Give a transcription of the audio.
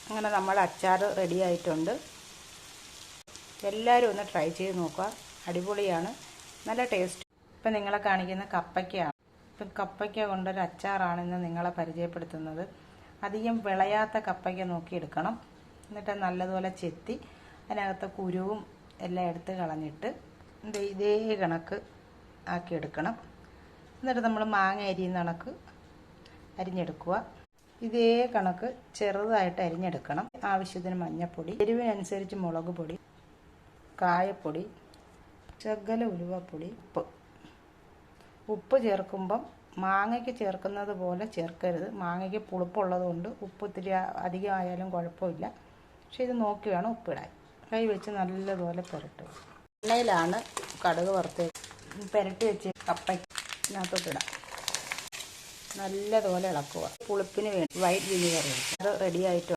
അങ്ങനെ നമ്മുടെ അച്ചാർ റെഡി ആയിട്ടുണ്ട്. എല്ലാവരും ഒന്ന് ട്രൈ ചെയ്ത് നോക്കുക. അടിപൊളിയാണ്, നല്ല ടേസ്റ്റ്. ഇപ്പം നിങ്ങളെ കാണിക്കുന്ന കപ്പയ്ക്കയാണ്. ഇപ്പം കപ്പയ്ക്ക കൊണ്ടൊരു അച്ചാറാണ് ഇന്ന് നിങ്ങളെ പരിചയപ്പെടുത്തുന്നത്. അധികം വിളയാത്ത കപ്പയ്ക്ക നോക്കിയെടുക്കണം. എന്നിട്ട് നല്ലതുപോലെ ചെത്തി അതിനകത്ത് കുരുവും എല്ലാം എടുത്ത് കളഞ്ഞിട്ട് ഇതേ കണക്ക് ആക്കിയെടുക്കണം. എന്നിട്ട് നമ്മൾ മാങ്ങ അരിയുന്ന കണക്ക് അരിഞ്ഞെടുക്കുക. ഇതേ കണക്ക് ചെറുതായിട്ട് അരിഞ്ഞെടുക്കണം. ആവശ്യത്തിന് മഞ്ഞൾപ്പൊടി, എരിവിനനുസരിച്ച് മുളക് പൊടി, കായപ്പൊടി, ശകല ഉലുവപ്പൊടി, ഉപ്പ് ചേർക്കുമ്പം മാങ്ങയ്ക്ക് ചേർക്കുന്നത് പോലെ ചേർക്കരുത്. മാങ്ങയ്ക്ക് പുളിപ്പുള്ളത് കൊണ്ട് ഉപ്പ് ഇത്തിരി അധികമായാലും കുഴപ്പമില്ല. പക്ഷെ ഇത് നോക്കി വേണം ഉപ്പിടാൻ. കൈ വെച്ച് നല്ലതുപോലെ പുരട്ടുക. എണ്ണയിലാണ് കടുക് വറുത്ത് പുരട്ടി വെച്ച് കപ്പയ്ക്കകത്തോട്ടിടാം. നല്ലതുപോലെ ഇളക്കുക. പുളിപ്പിന് വേണ്ടി വൈറ്റ് വിനീഗർ അത് റെഡി ആയിട്ട്